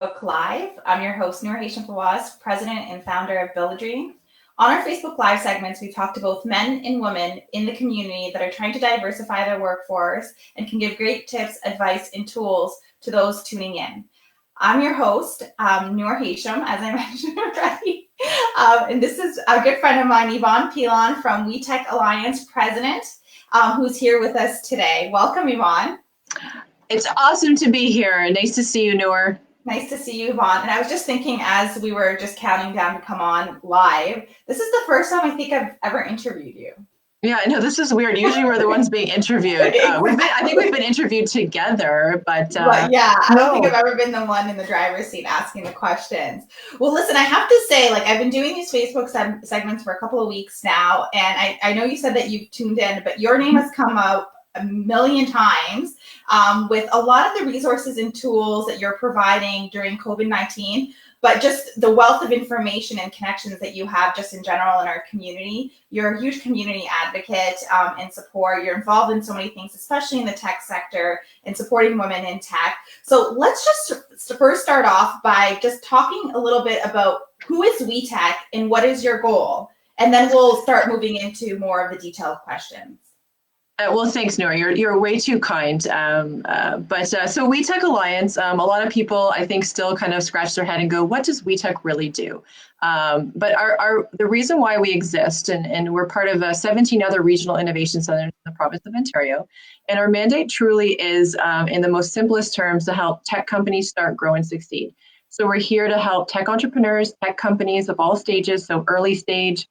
Facebook Live. I'm your host, Nour Hachem Fawaz, president and founder of 𝒊𝒏𝒏𝒐𝗗𝒂𝒕. On our Facebook Live segments, we've talked to both men and women in the community that are trying to diversify their workforce and can give great tips, advice, and tools to those tuning in. I'm your host, Nour Hachem, as I mentioned already. And this is a good friend of mine, Yvonne Pilon from WEtech Alliance president, who's here with us today. Welcome, Yvonne. It's awesome to be here. Nice to see you, Nour. Nice to see you, Yvonne. And I was just thinking as we were just counting down to come on live, this is the first time I think I've ever interviewed you. Yeah, I know, this is weird. Usually we're the ones being interviewed. I think we've been interviewed together, but yeah, I don't think I've ever been the one in the driver's seat asking the questions. Well, listen, I have to say, like, I've been doing these Facebook segments for a couple of weeks now, and I know you said that you've tuned in, but your name has come up a million times with a lot of the resources and tools that you're providing during COVID-19, but just the wealth of information and connections that you have just in general in our community. You're a huge community advocate and support. You're involved in so many things, especially in the tech sector and supporting women in tech. So let's just first start off by just talking a little bit about who is WEtech and what is your goal? And then we'll start moving into more of the detailed questions. Well, thanks, Nour. You're way too kind. So WEtech Alliance, a lot of people, I think, still kind of scratch their head and go, what does WEtech really do? But the reason why we exist, and we're part of 17 other regional innovation centers in the province of Ontario, and our mandate truly is, in the most simplest terms, to help tech companies start, grow, and succeed. So we're here to help tech entrepreneurs, tech companies of all stages, so early stage,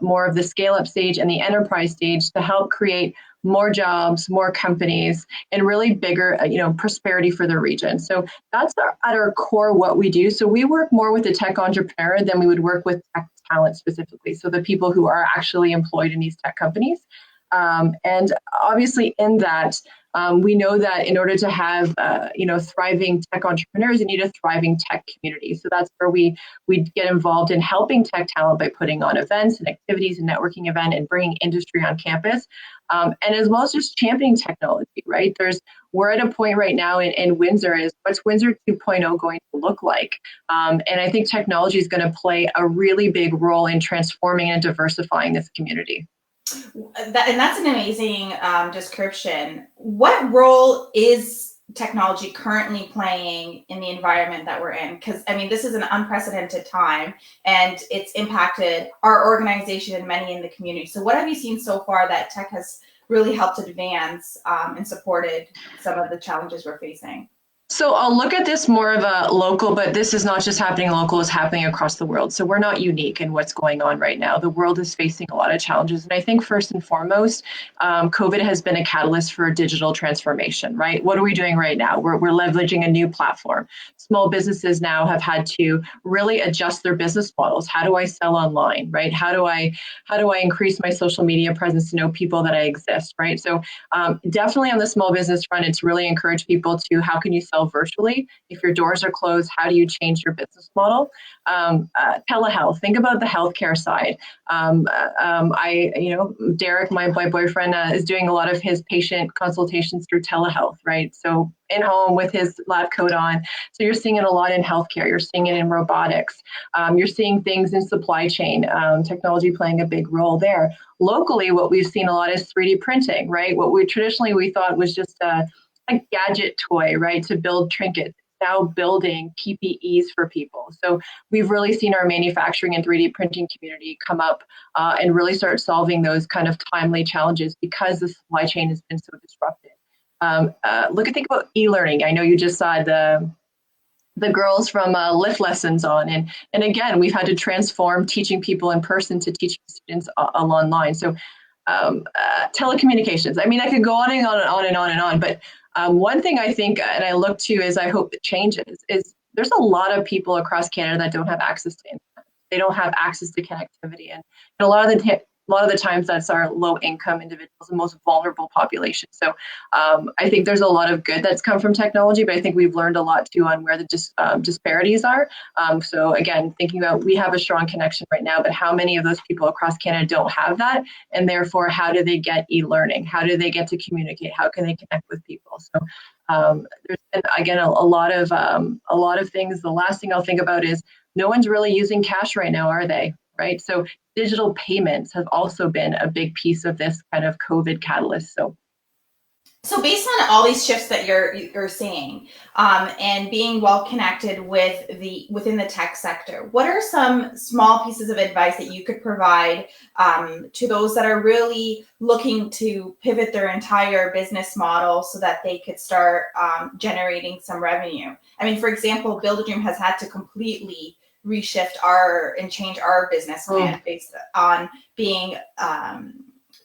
more of the scale-up stage, and the enterprise stage, to help create more jobs, more companies, and really bigger, prosperity for the region. So that's at our core what we do. So we work more with the tech entrepreneur than we would work with tech talent specifically. So the people who are actually employed in these tech companies. And obviously in that, we know that in order to have, thriving tech entrepreneurs, you need a thriving tech community. So that's where we get involved in helping tech talent by putting on events and activities and networking event and bringing industry on campus. And as well as just championing technology, right? We're at a point right now in Windsor is what's Windsor 2.0 going to look like? And I think technology is going to play a really big role in transforming and diversifying this community. And that's an amazing description. What role is technology currently playing in the environment that we're in? Because, I mean, this is an unprecedented time and it's impacted our organization and many in the community. So what have you seen so far that tech has really helped advance and supported some of the challenges we're facing? So I'll look at this more of a local, but this is not just happening local, it's happening across the world. So we're not unique in what's going on right now. The world is facing a lot of challenges. And I think first and foremost, COVID has been a catalyst for digital transformation, right? What are we doing right now? We're leveraging a new platform. Small businesses now have had to really adjust their business models. How do I sell online, right? How do I increase my social media presence to know people that I exist, right? So definitely on the small business front, it's really encouraged people to, how can you sell virtually? If your doors are closed, how do you change your business model? Telehealth, think about the healthcare side. Derek, my boyfriend, is doing a lot of his patient consultations through telehealth, right? So in home with his lab coat on. So you're seeing it a lot in healthcare. You're seeing it in robotics. You're seeing things in supply chain, technology playing a big role there. Locally, what we've seen a lot is 3D printing, right? What we traditionally thought was just a gadget toy, right, to build trinkets, now building PPEs for people. So we've really seen our manufacturing and 3D printing community come up and really start solving those kind of timely challenges because the supply chain has been so disrupted. Think about e-learning. I know you just saw the girls from Lift lessons on, and again, we've had to transform teaching people in person to teaching students online. So telecommunications. I mean, I could go on and on and on and on and on, but one thing I think, and I look to is I hope it changes, is there's a lot of people across Canada that don't have access to internet. They don't have access to connectivity. And a lot of the a lot of the times that's our low-income individuals, the most vulnerable population. So I think there's a lot of good that's come from technology, but I think we've learned a lot too on where the disparities are. So again, thinking about, we have a strong connection right now, but how many of those people across Canada don't have that? And therefore, how do they get e-learning? How do they get to communicate? How can they connect with people? So there's been, again, a lot of things. The last thing I'll think about is no one's really using cash right now, are they? Right? So digital payments have also been a big piece of this kind of COVID catalyst. So based on all these shifts that you're seeing, and being well connected within the tech sector, what are some small pieces of advice that you could provide to those that are really looking to pivot their entire business model so that they could start generating some revenue? I mean, for example, 𝒊𝒏𝒏𝒐𝒗𝒂𝒕 has had to completely reshift and change our business plan based on being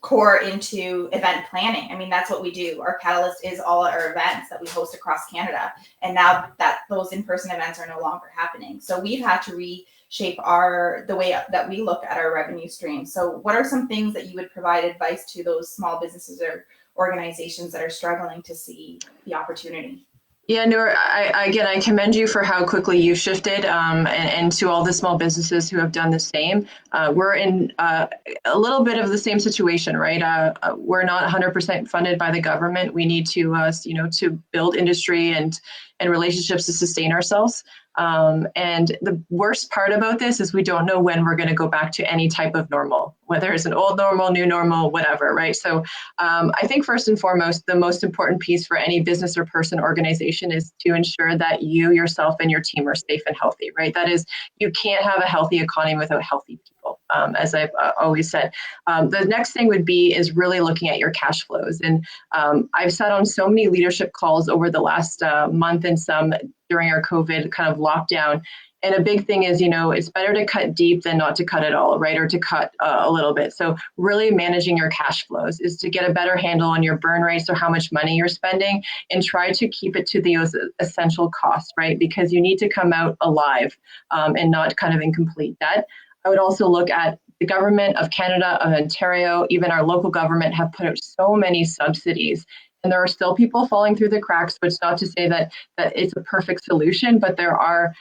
core into event planning. I mean, that's what we do. Our catalyst is all our events that we host across Canada. And now that those in-person events are no longer happening. So we've had to reshape the way that we look at our revenue stream. So what are some things that you would provide advice to those small businesses or organizations that are struggling to see the opportunity? Yeah, Nour, I commend you for how quickly you shifted, and to all the small businesses who have done the same. We're in a little bit of the same situation, right? We're not 100% funded by the government. We need to, to build industry and relationships to sustain ourselves. And the worst part about this is we don't know when we're going to go back to any type of normal, whether it's an old normal, new normal, whatever, right? So I think first and foremost, the most important piece for any business or person organization is to ensure that you, yourself, and your team are safe and healthy, right? That is, you can't have a healthy economy without healthy people, as I've always said. The next thing is really looking at your cash flows. And I've sat on so many leadership calls over the last month and some during our COVID kind of lockdown. And a big thing is, it's better to cut deep than not to cut at all, right? Or to cut a little bit. So really managing your cash flows is to get a better handle on your burn rates or how much money you're spending, and try to keep it to the essential costs, right? Because you need to come out alive and not kind of in complete debt. I would also look at the government of Canada, of Ontario, even our local government have put out so many subsidies. And there are still people falling through the cracks, but it's not to say that it's a perfect solution, but there are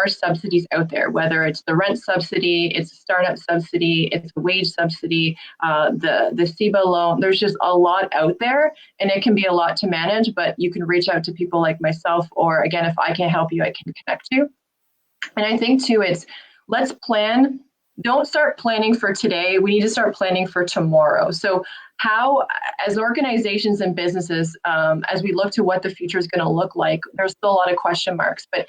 subsidies out there, whether it's the rent subsidy, it's a startup subsidy, it's a wage subsidy, the CEBA loan. There's just a lot out there, and it can be a lot to manage, but you can reach out to people like myself, or again, if I can't help you, I can connect you. And I think too, let's plan. Don't start planning for today. We need to start planning for tomorrow. So how, as organizations and businesses, as we look to what the future is going to look like, there's still a lot of question marks. But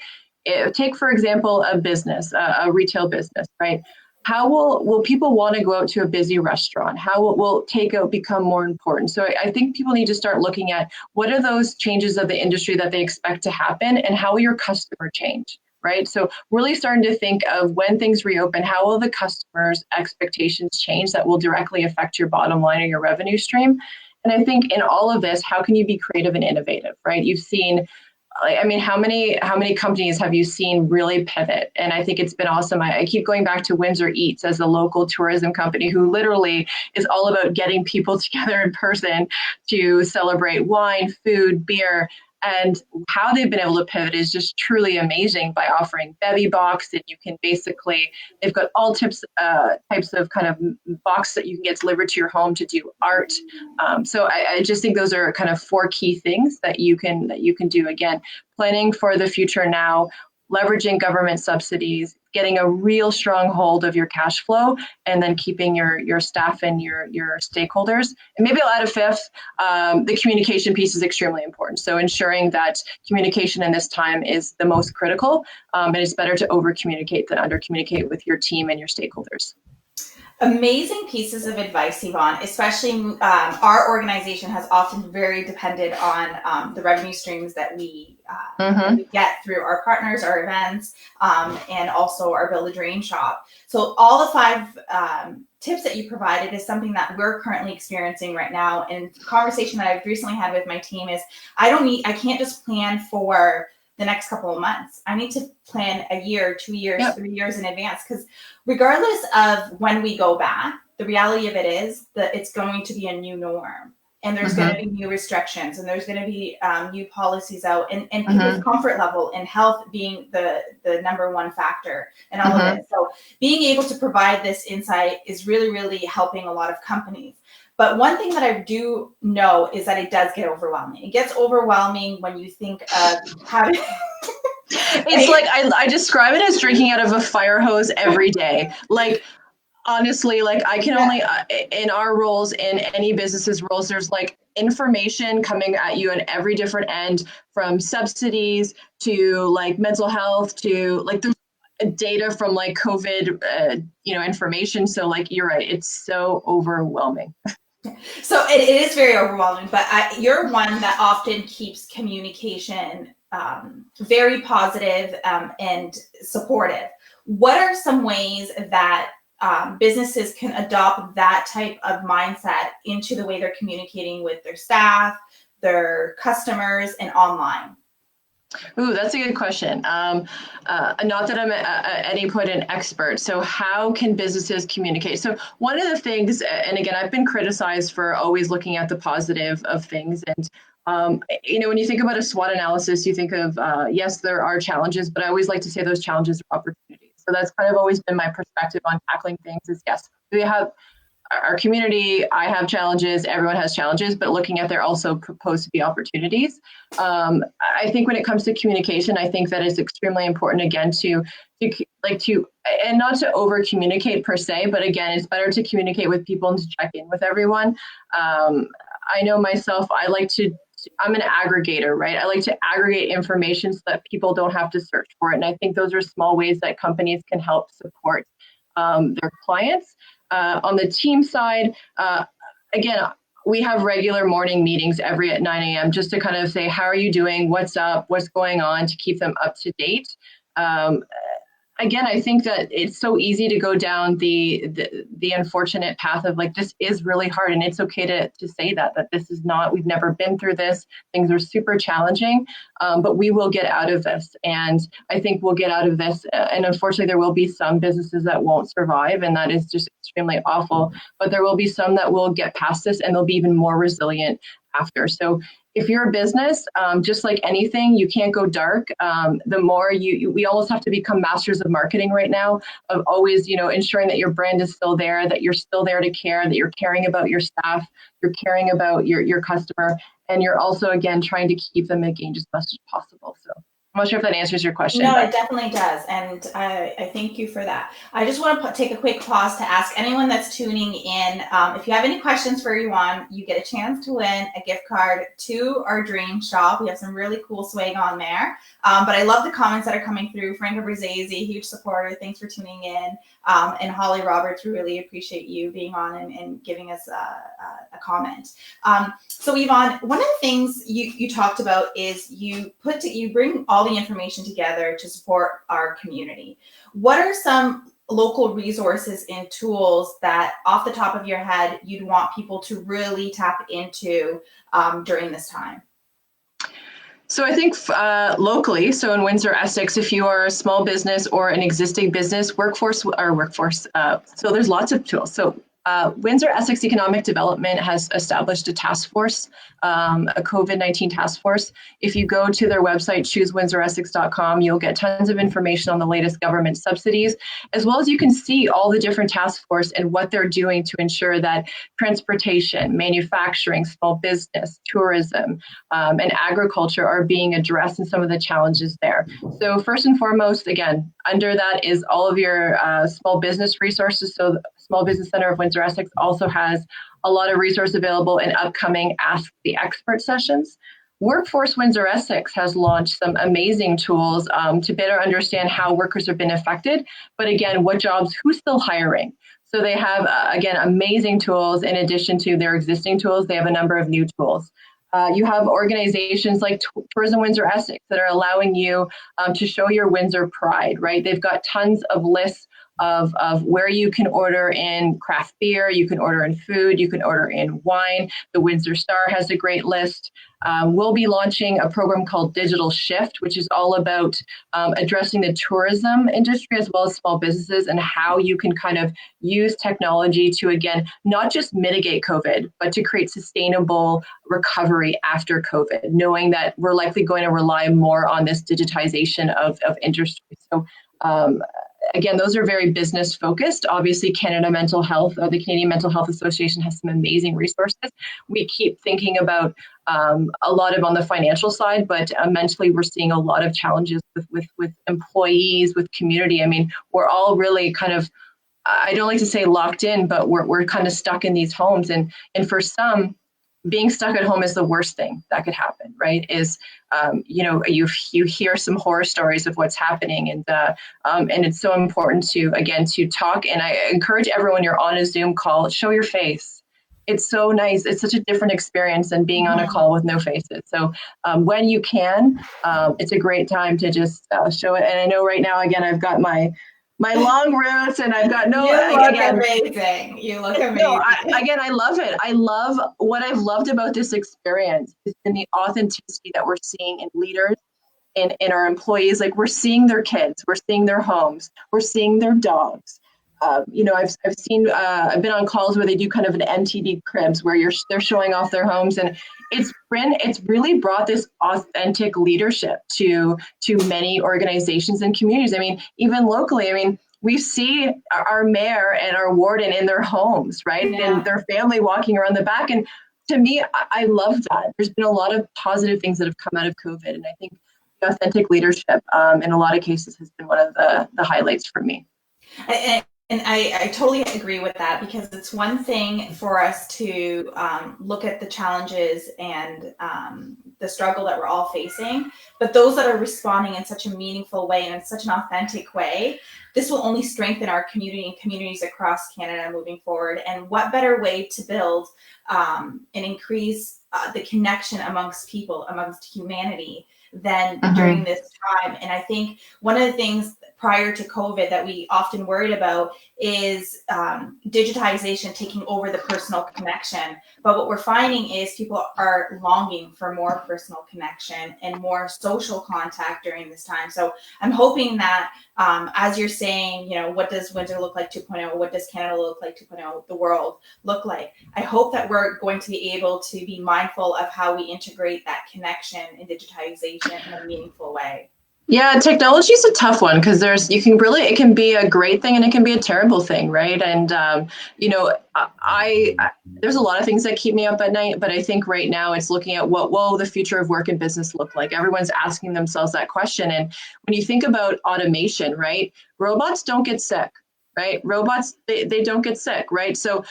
take, for example, a business, a retail business, right? How will people want to go out to a busy restaurant? How will takeout become more important? So I think people need to start looking at what are those changes of the industry that they expect to happen, and how will your customer change? Right? So really starting to think of when things reopen, how will the customer's expectations change that will directly affect your bottom line or your revenue stream? And I think in all of this, how can you be creative and innovative, right? You've seen, I mean, how many companies have you seen really pivot? And I think it's been awesome. I keep going back to WindsorEssex as a local tourism company who literally is all about getting people together in person to celebrate wine, food, beer. And how they've been able to pivot is just truly amazing by offering 𝒊𝒏𝒏𝒐𝒃, and you can basically, they've got all types of kind of box that you can get delivered to your home to do art. So I just think those are kind of 4 key things that you can do. Again, planning for the future now, leveraging government subsidies, getting a real strong hold of your cash flow, and then keeping your staff and your stakeholders. And maybe I'll add a 5th, the communication piece is extremely important. So ensuring that communication in this time is the most critical, and it's better to over-communicate than under-communicate with your team and your stakeholders. Amazing pieces of advice, Yvonne. Especially our organization has often very depended on the revenue streams that we get through our partners, our events, and also our Build a Dream shop. So all the 5 tips that you provided is something that we're currently experiencing right now. And the conversation that I've recently had with my team is I can't just plan for the next couple of months. I need to plan a year, 2 years, 3 years in advance, because regardless of when we go back, the reality of it is that it's going to be a new norm. And there's going to be new restrictions, and there's going to be new policies out, and people's comfort level and health being the number one factor in all of it. So being able to provide this insight is really, really helping a lot of companies. But one thing that I do know is that it does get overwhelming. It gets overwhelming when you think of having... It's like, I describe it as drinking out of a fire hose every day. Like, honestly, like I can only, in our roles, in any business's roles, there's like information coming at you on every different end, from subsidies to like mental health to like there's data from like COVID, information. So like, you're right. It's so overwhelming. So it is very overwhelming, but you're one that often keeps communication very positive and supportive. What are some ways that businesses can adopt that type of mindset into the way they're communicating with their staff, their customers, and online? Ooh, that's a good question. Not that I'm at any point an expert. So how can businesses communicate? So one of the things, and again, I've been criticized for always looking at the positive of things. And, when you think about a SWOT analysis, you think of, yes, there are challenges, but I always like to say those challenges are opportunities. So that's kind of always been my perspective on tackling things is, yes, we have our community, I have challenges, everyone has challenges, but looking at there also proposed to be opportunities. I think when it comes to communication, I think that it's extremely important, again, to and not to over communicate per se, but again, it's better to communicate with people and to check in with everyone. I know myself, I'm an aggregator, right? I like to aggregate information so that people don't have to search for it. And I think those are small ways that companies can help support their clients. On the team side, again, we have regular morning meetings at 9 a.m. just to kind of say, how are you doing? What's up? What's going on? To keep them up to date. Again, I think that it's so easy to go down the unfortunate path of like, this is really hard. And it's okay to say that this is not, we've never been through this. Things are super challenging, but we will get out of this. And I think we'll get out of this. And unfortunately, there will be some businesses that won't survive. And that is just extremely awful. But there will be some that will get past this and they'll be even more resilient after. So if you're a business, just like anything, you can't go dark. The more we almost have to become masters of marketing right now, of always, ensuring that your brand is still there, that you're still there to care, that you're caring about your staff, you're caring about your customer, and you're also, again, trying to keep them engaged as much as possible. So I'm not sure if that answers your question. No, it definitely does. And I thank you for that. I just want to take a quick pause to ask anyone that's tuning in, if you have any questions for Yvonne, you get a chance to win a gift card to our dream shop. We have some really cool swag on there. But I love the comments that are coming through. Frank Brazese, huge supporter. Thanks for tuning in. And Holly Roberts, we really appreciate you being on and giving us a comment. So Yvonne, one of the things you talked about is you bring all the information together to support our community. What are some local resources and tools that off the top of your head you'd want people to really tap into during this time? So I think locally, so in WindsorEssex, if you are a small business or an existing business, so there's lots of tools. So WindsorEssex Economic Development has established a task force, a COVID-19 task force. If you go to their website, choosewindsoressex.com, you'll get tons of information on the latest government subsidies, as well as you can see all the different task force and what they're doing to ensure that transportation, manufacturing, small business, tourism, and agriculture are being addressed in some of the challenges there. So first and foremost, again, under that is all of your small business resources. So the Small Business Center of WindsorEssex also has a lot of resources available in upcoming Ask the Expert sessions. Workforce WindsorEssex has launched some amazing tools to better understand how workers have been affected, but again, what jobs, who's still hiring. So they have, again, amazing tools in addition to their existing tools. They have a number of new tools. You have organizations like Tourism WindsorEssex that are allowing you to show your Windsor pride, right? They've got tons of lists of where you can order in craft beer, you can order in food, you can order in wine. The Windsor Star has a great list. We'll be launching a program called Digital Shift, which is all about addressing the tourism industry as well as small businesses and how you can kind of use technology to, again, not just mitigate COVID, but to create sustainable recovery after COVID, knowing that we're likely going to rely more on this digitization of industry. So again, those are very business focused. Obviously, Canada Mental Health, or the Canadian Mental Health Association, has some amazing resources. We keep thinking about a lot of on the financial side, but mentally we're seeing a lot of challenges with employees, with community. I mean, we're all really kind of, I don't like to say locked in, but we're kind of stuck in these homes. And for some, being stuck at home is the worst thing that could happen, right? Is, you hear some horror stories of what's happening, and it's so important to, again, to talk. And I encourage everyone, you're on a Zoom call, show your face. It's so nice. It's such a different experience than being on a call with no faces. So when you can, it's a great time to just show it. And I know right now, again, I've got my long roots, and I've got no. You look amazing. You look amazing. No, I love it. I love what I've loved about this experience is in the authenticity that we're seeing in leaders, in our employees. Like, we're seeing their kids, we're seeing their homes, we're seeing their dogs. I've seen I've been on calls where they do kind of an MTV Cribs where they're showing off their homes, and it's really brought this authentic leadership to many organizations and communities. I mean, even locally, I mean, we see our mayor and our warden in their homes, right? Yeah. And their family walking around the back. And to me, I love that. There's been a lot of positive things that have come out of COVID, and I think the authentic leadership in a lot of cases has been one of the highlights for me. And I totally agree with that, because it's one thing for us to look at the challenges and the struggle that we're all facing, but those that are responding in such a meaningful way and in such an authentic way, this will only strengthen our community and communities across Canada moving forward. And what better way to build and increase the connection amongst people, amongst humanity, than during this time. And I think one of the things prior to COVID that we often worried about is digitization taking over the personal connection. But what we're finding is people are longing for more personal connection and more social contact during this time. So I'm hoping that as you're saying, what does Windsor look like 2.0? What does Canada look like 2.0? The world look like? I hope that we're going to be able to be mindful of how we integrate that connection and digitization in a meaningful way. Yeah, technology is a tough one, because it can be a great thing and it can be a terrible thing, right? And there's a lot of things that keep me up at night, but I think right now it's looking at what will the future of work and business look like. Everyone's asking themselves that question. And when you think about automation, right? Robots don't get sick, right? Robots, they don't get sick, right? So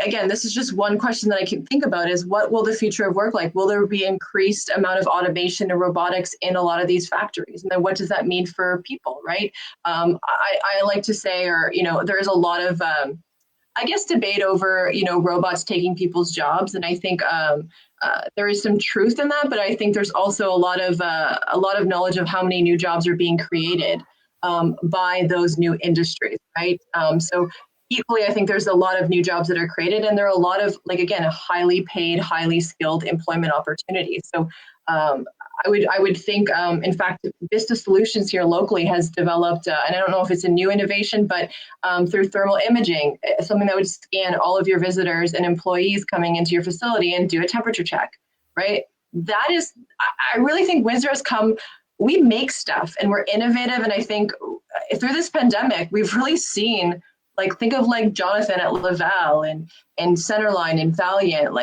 again, this is just one question that I can think about, is what will the future of work like? Will there be increased amount of automation and robotics in a lot of these factories? And then what does that mean for people, right? I like to say, there's a lot of, debate over, robots taking people's jobs. And I think there is some truth in that, but I think there's also a lot of knowledge of how many new jobs are being created by those new industries, right? So equally, I think there's a lot of new jobs that are created, and there are a lot of, highly paid, highly skilled employment opportunities. So I would think, in fact, Vista Solutions here locally has developed, and I don't know if it's a new innovation, but through thermal imaging, something that would scan all of your visitors and employees coming into your facility and do a temperature check, right? That is, I really think Windsor has come, we make stuff and we're innovative. And I think through this pandemic, we've really seen, think of Jonathan at Laval and Centerline and Valiant.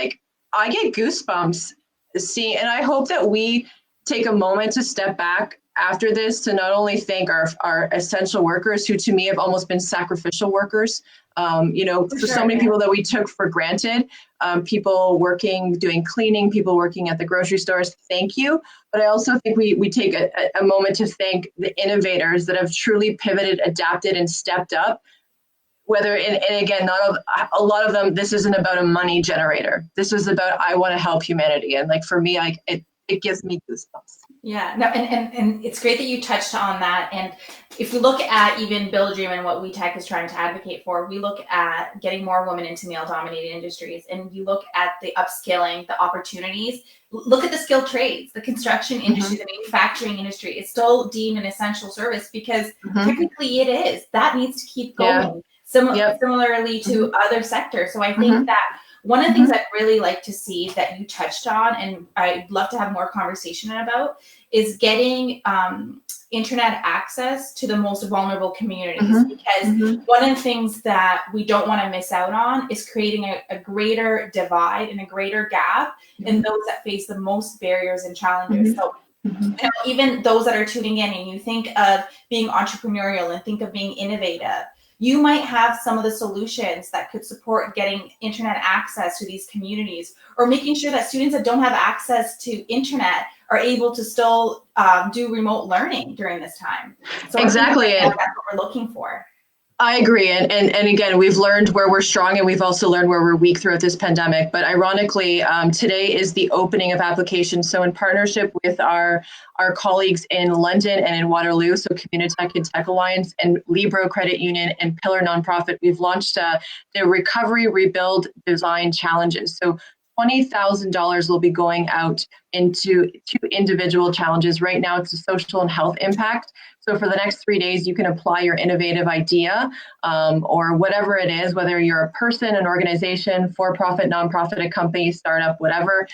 I get goosebumps seeing, and I hope that we take a moment to step back after this to not only thank our essential workers, who to me have almost been sacrificial workers, so many people that we took for granted, people working, doing cleaning, people working at the grocery stores, thank you. But I also think we take a moment to thank the innovators that have truly pivoted, adapted, and stepped up. And again, a lot of them, this isn't about a money generator. This is about, I want to help humanity. And for me, it gives me goosebumps. Yeah, no, and it's great that you touched on that. And if we look at even Build a Dream and what WEtech is trying to advocate for, we look at getting more women into male-dominated industries, and you look at the upskilling, the opportunities. Look at the skilled trades, the construction industry, the manufacturing industry. It's still deemed an essential service because technically it is. That needs to keep going. Similarly to other sectors. So I think that one of the things I'd really like to see that you touched on, and I'd love to have more conversation about, is getting internet access to the most vulnerable communities. Because one of the things that we don't want to miss out on is creating a greater divide and a greater gap in those that face the most barriers and challenges. So even those that are tuning in and you think of being entrepreneurial and think of being innovative, you might have some of the solutions that could support getting internet access to these communities, or making sure that students that don't have access to internet are able to still do remote learning during this time. So exactly, that's what we're looking for. I agree. And again, we've learned where we're strong and we've also learned where we're weak throughout this pandemic. But ironically, today is the opening of applications. So in partnership with our colleagues in London and in Waterloo, so WEtech Alliance and Libro Credit Union and Pillar Nonprofit, we've launched the Recovery, Rebuild, Design Challenges. So $20,000 will be going out into 2 individual challenges. Right now, it's a social and health impact. So for the next 3 days, you can apply your innovative idea or whatever it is, whether you're a person, an organization, for-profit, nonprofit, a company, startup, whatever.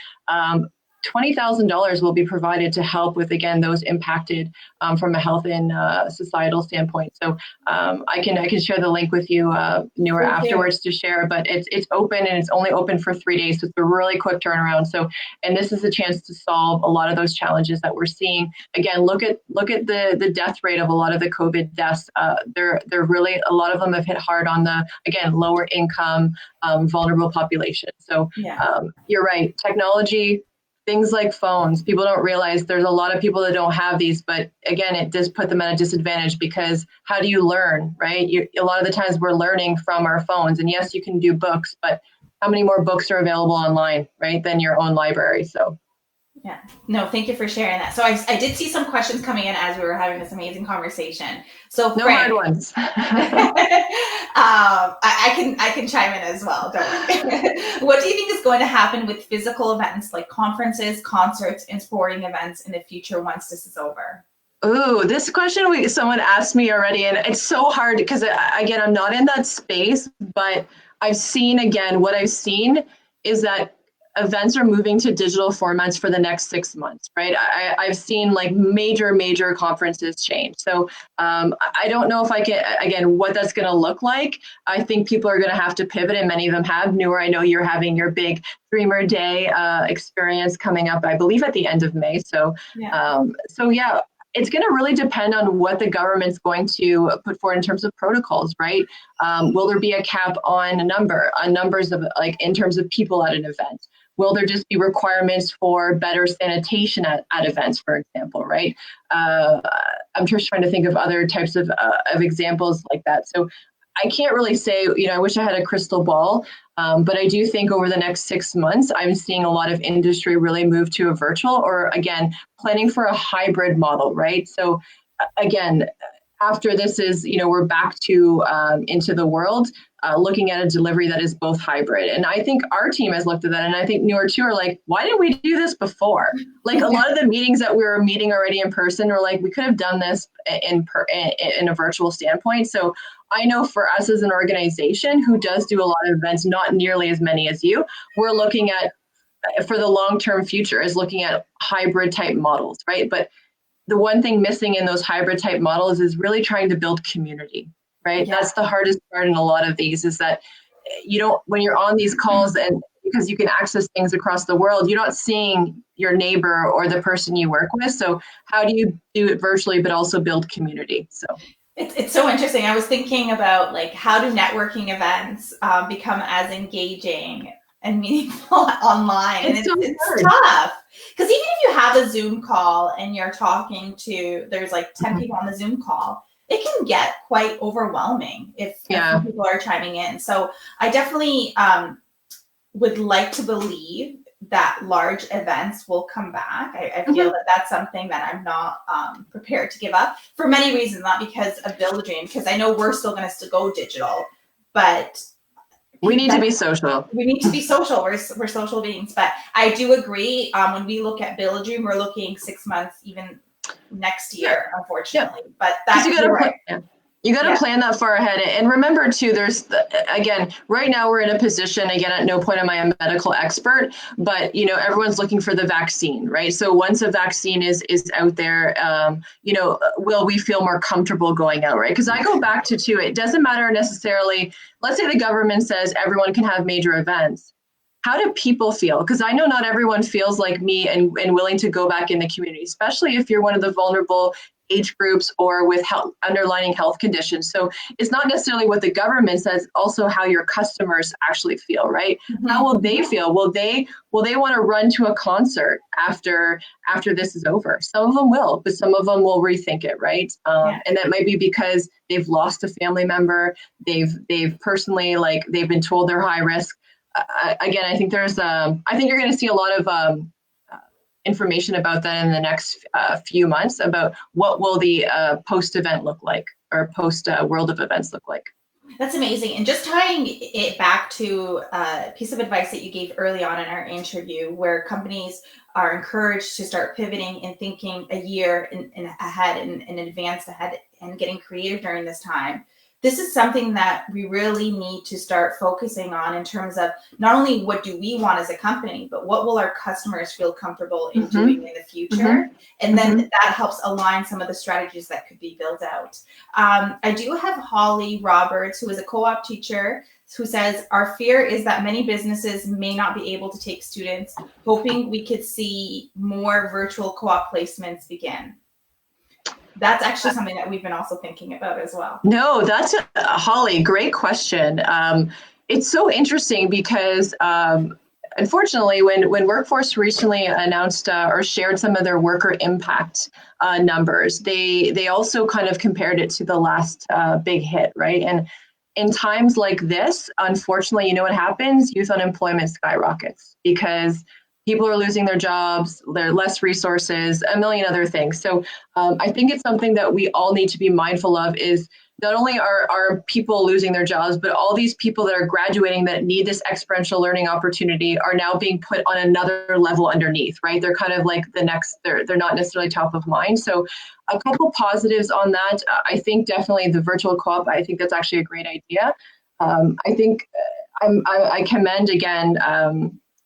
$20,000 will be provided to help with, again, those impacted from a health and societal standpoint. So I can share the link with you, Nour, afterwards to share, but it's open and it's only open for 3 days. So it's a really quick turnaround. So, and this is a chance to solve a lot of those challenges that we're seeing. Again, look at the death rate of a lot of the COVID deaths. They're really, a lot of them have hit hard on the, again, lower income, vulnerable population. So you're right. Technology, things like phones, people don't realize there's a lot of people that don't have these, but again, it does put them at a disadvantage because how do you learn, right? A lot of the times we're learning from our phones, and yes, you can do books, but how many more books are available online, right, than your own library? So. Yeah, no, thank you for sharing that. So I did see some questions coming in as we were having this amazing conversation. So no Frank, hard ones. I can chime in as well. Don't worry. What do you think is going to happen with physical events like conferences, concerts, and sporting events in the future once this is over? Ooh, this question someone asked me already, and it's so hard because again, I'm not in that space, but I've seen, again, what I've seen is that events are moving to digital formats for the next 6 months, right? I've seen like major conferences change. So I don't know if I can, again, what that's going to look like. I think people are going to have to pivot, and many of them have. Nour, I know you're having your big Dreamer Day experience coming up, I believe, at the end of May. So it's going to really depend on what the government's going to put forward in terms of protocols, right? Will there be a cap on numbers of, like, in terms of people at an event? Will there just be requirements for better sanitation at events, for example, right? I'm just trying to think of other types of examples like that. So I can't really say, I wish I had a crystal ball, but I do think over the next 6 months, I'm seeing a lot of industry really move to a virtual, or again, planning for a hybrid model, right? So again, after this is, we're back to into the world, looking at a delivery that is both hybrid. And I think our team has looked at that. And I think Nour too are like, why didn't we do this before? Like a lot of the meetings that we were meeting already in person were like, we could have done this in a virtual standpoint. So I know for us as an organization who does do a lot of events, not nearly as many as you, we're looking at, for the long-term future, is looking at hybrid type models, right? But the one thing missing in those hybrid type models is really trying to build community, right? Yeah. That's the hardest part in a lot of these, is that when you're on these calls, and because you can access things across the world, you're not seeing your neighbor or the person you work with. So how do you do it virtually, but also build community? So it's so interesting. I was thinking about, like, how do networking events become as engaging and meaningful online? And it's tough. Because even if you have a Zoom call and you're talking to, there's like 10 people on the Zoom call, it can get quite overwhelming if people are chiming in. So I definitely would like to believe that large events will come back. I feel that that's something that I'm not prepared to give up for many reasons, not because of Build a Dream, because I know we're still going to go digital, but we need to be social. We need to be social. We're social beings. But I do agree. When we look at Build a Dream, we're looking 6 months, even next year, unfortunately. But that's right. You got to plan that far ahead. And remember too, again, right now we're in a position, again, at no point am I a medical expert, but, everyone's looking for the vaccine, right? So once a vaccine is out there, will we feel more comfortable going out, right? Because I go back to too, it doesn't matter necessarily, let's say the government says everyone can have major events. How do people feel? Because I know not everyone feels like me and willing to go back in the community, especially if you're one of the vulnerable age groups or with underlying health conditions. So it's not necessarily what the government says, also how your customers actually feel, right? How will they feel? Will they want to run to a concert after this is over? Some of them will, but some of them will rethink it, right? And that might be because they've lost a family member. They've personally, they've been told they're high risk. Again, I think I think you're going to see a lot of information about that in the next few months about what will the post-event look like, or post-world of events look like. That's amazing. And just tying it back to a piece of advice that you gave early on in our interview, where companies are encouraged to start pivoting and thinking a year ahead and in advance ahead and getting creative during this time. This is something that we really need to start focusing on in terms of not only what do we want as a company, but what will our customers feel comfortable in doing in the future? And then that helps align some of the strategies that could be built out. I do have Holly Roberts, who is a co-op teacher, who says, our fear is that many businesses may not be able to take students, hoping we could see more virtual co-op placements begin. That's actually something that we've been also thinking about as well. No, that's Holly, great question. It's so interesting because unfortunately, when Workforce recently announced or shared some of their worker impact numbers, they also kind of compared it to the last big hit, right? And in times like this, unfortunately, you know what happens? Youth unemployment skyrockets because people are losing their jobs, there are less resources, a million other things. So I think it's something that we all need to be mindful of is not only are people losing their jobs, but all these people that are graduating that need this experiential learning opportunity are now being put on another level underneath, right? They're kind of like the next, they're not necessarily top of mind. So a couple positives on that. I think definitely the virtual co-op, I think that's actually a great idea. I think I commend again,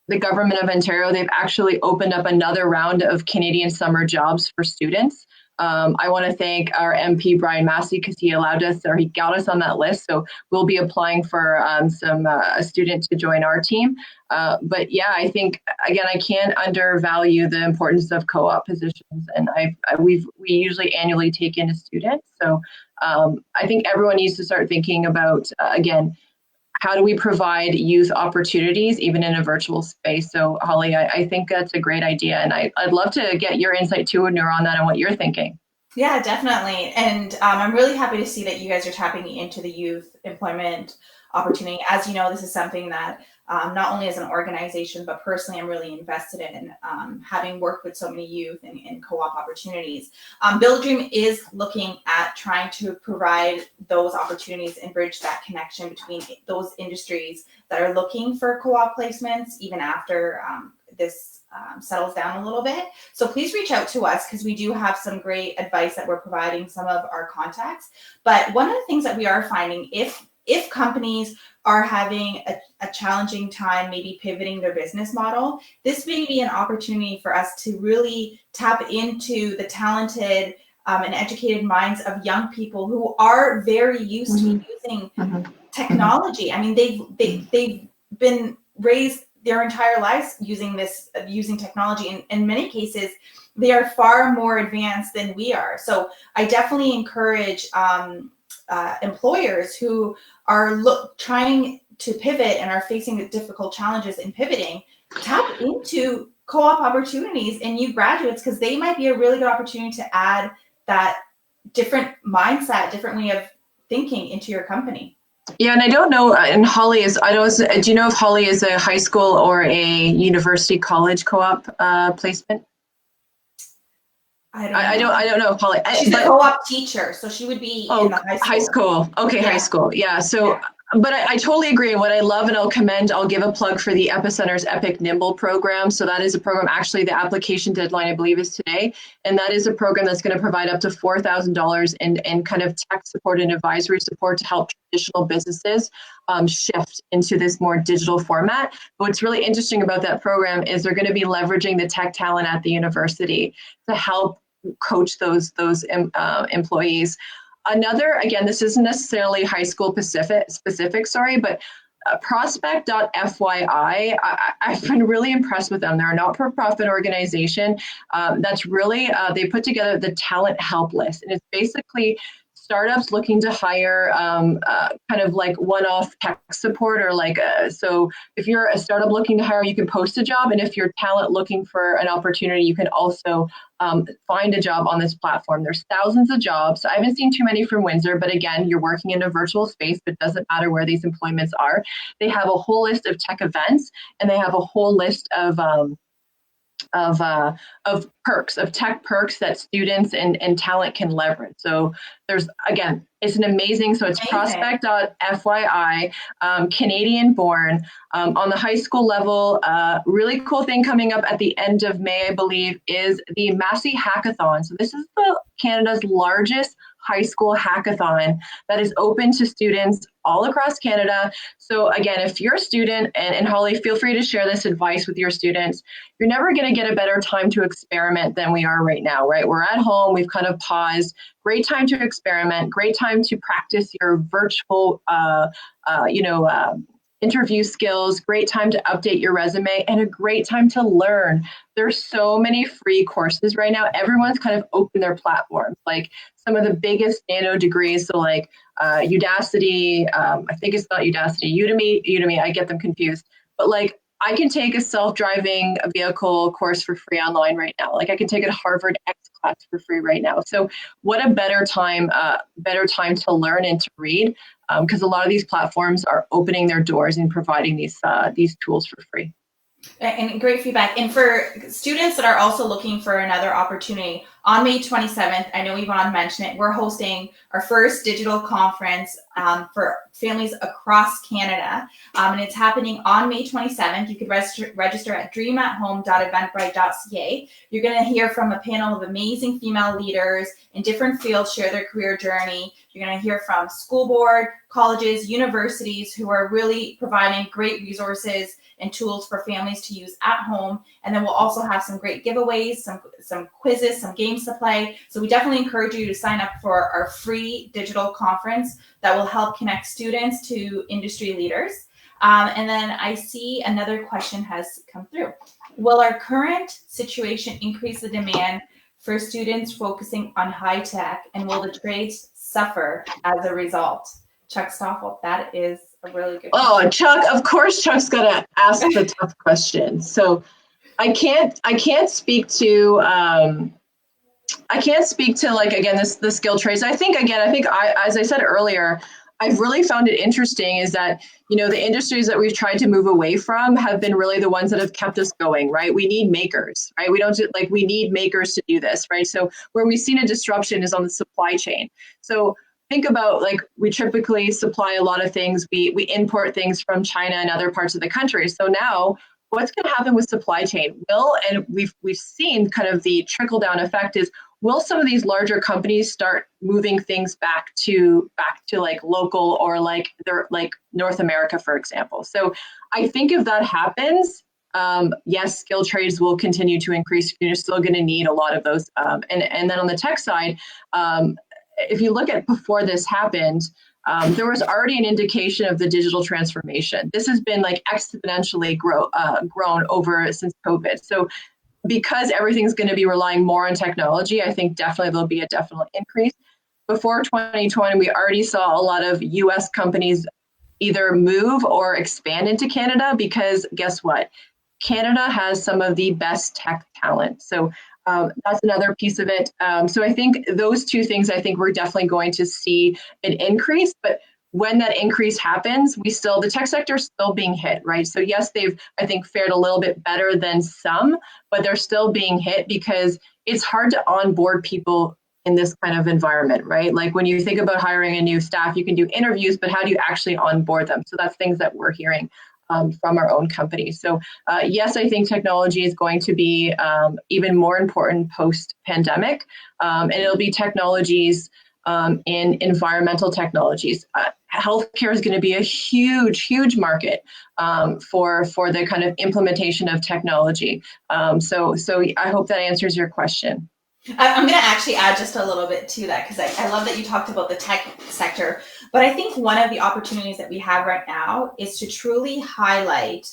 the government of Ontario. They've actually opened up another round of Canadian summer jobs for students. I want to thank our MP, Brian Massey, because he got us on that list. So we'll be applying for a student to join our team. But yeah, I think, again, I can't undervalue the importance of co-op positions. And we usually annually take in a student. So I think everyone needs to start thinking about, again, how do we provide youth opportunities even in a virtual space? So Holly, I think that's a great idea. And I'd love to get your insight too, Nour, on that and what you're thinking. Yeah, definitely. And I'm really happy to see that you guys are tapping into the youth employment opportunity. As you know, this is something that not only as an organization, but personally, I'm really invested in, having worked with so many youth and co-op opportunities. Build a Dream is looking at trying to provide those opportunities and bridge that connection between those industries that are looking for co-op placements, even after this settles down a little bit. So please reach out to us because we do have some great advice that we're providing some of our contacts. But one of the things that we are finding, if companies are having a challenging time maybe pivoting their business model, this may be an opportunity for us to really tap into the talented and educated minds of young people who are very used to using technology. I mean, they've been raised their entire lives using technology. And in many cases, they are far more advanced than we are. So I definitely encourage employers who are trying to pivot and are facing difficult challenges in pivoting, tap into co-op opportunities and new graduates, because they might be a really good opportunity to add that different mindset, different way of thinking into your company. Yeah, and I don't know, and Holly is, I don't, do you know if Holly is a high school or a university college co-op placement? I don't know. I don't know if Holly, She's a but co-op teacher, so she would be in oh, the high high school. school. Okay, high Yeah. school. Yeah. So, Yeah. but I totally agree. What I love, and I'll give a plug for the Epicenter's Epic Nimble program. So that is a program, actually the application deadline, I believe, is today. And that is a program that's going to provide up to $4,000 in kind of tech support and advisory support to help traditional businesses shift into this more digital format. But what's really interesting about that program is they're going to be leveraging the tech talent at the university to help coach those employees. Another, again, this isn't necessarily high school specific, sorry, but prospect.fyi, I've been really impressed with them. They're a not-for-profit organization that's really, they put together the talent help list. And it's basically startups looking to hire kind of like one-off tech support, or like, so if you're a startup looking to hire, you can post a job. And if you're talent looking for an opportunity, you can also find a job on this platform. There's thousands of jobs. So I haven't seen too many from Windsor, but again, you're working in a virtual space, but it doesn't matter where these employments are. They have a whole list of tech events, and they have a whole list of perks, of tech perks that students and talent can leverage. So there's, again, it's an amazing, so it's prospect.fyi, Canadian born, on the high school level. Really cool thing coming up at the end of May, I believe, is the Massey Hackathon. So this is Canada's largest high school hackathon that is open to students all across Canada. So again, if you're a student, and Holly, feel free to share this advice with your students, you're never going to get a better time to experiment than we are right now, right? We're at home, we've kind of paused. Great time to experiment, great time to practice your virtual, interview skills, great time to update your resume, and a great time to learn. There's so many free courses right now. Everyone's kind of opened their platforms, like some of the biggest nano degrees. So like Udacity, I think it's not Udacity, Udemy, I get them confused. But like, I can take a self-driving vehicle course for free online right now. Like I can take a Harvard X class for free right now. So what a better time to learn and to read, because a lot of these platforms are opening their doors and providing these tools for free. And great feedback. And for students that are also looking for another opportunity, on May 27th, I know Yvonne mentioned it, we're hosting our first digital conference for families across Canada. And it's happening on May 27th. You could register at dreamathome.eventbrite.ca. You're going to hear from a panel of amazing female leaders in different fields share their career journey. You're going to hear from school board, colleges, universities who are really providing great resources and tools for families to use at home. And then we'll also have some great giveaways, some quizzes, some games to play. So we definitely encourage you to sign up for our free digital conference that will help connect students to industry leaders. And then I see another question has come through. Will our current situation increase the demand for students focusing on high tech, and will the trades suffer as a result? Chuck Stoffel, that is a really good question. Oh, Chuck, of course Chuck's gonna ask the tough question. So I can't speak to like, again, the skill trades. I think as I said earlier, I've really found it interesting is that, the industries that we've tried to move away from have been really the ones that have kept us going, right? We need makers, right? We need makers to do this, right? So where we've seen a disruption is on the supply chain. So think about, like, we typically supply a lot of things. We import things from China and other parts of the country. So now what's going to happen with supply chain? And we've seen kind of the trickle down effect is, will some of these larger companies start moving things back to like local, or like they're like North America, for example? So I think if that happens, yes, skill trades will continue to increase. You're still going to need a lot of those. And then on the tech side, if you look at before this happened, there was already an indication of the digital transformation. This has been like exponentially grown over since COVID. So because everything's going to be relying more on technology, I think definitely there'll be a definite increase. Before 2020, we already saw a lot of US companies either move or expand into Canada, because guess what? Canada has some of the best tech talent. So that's another piece of it. So I think those two things, I think we're definitely going to see an increase. But when that increase happens, the tech sector is still being hit, right? So yes, they've, I think, fared a little bit better than some, but they're still being hit because it's hard to onboard people in this kind of environment, right? Like when you think about hiring a new staff, you can do interviews, but how do you actually onboard them? So that's things that we're hearing from our own company. So yes, I think technology is going to be even more important post-pandemic, and it'll be technologies in environmental technologies. Healthcare is going to be a huge market for the kind of implementation of technology. So I hope that answers your question. I'm going to actually add just a little bit to that, because I love that you talked about the tech sector. But I think one of the opportunities that we have right now is to truly highlight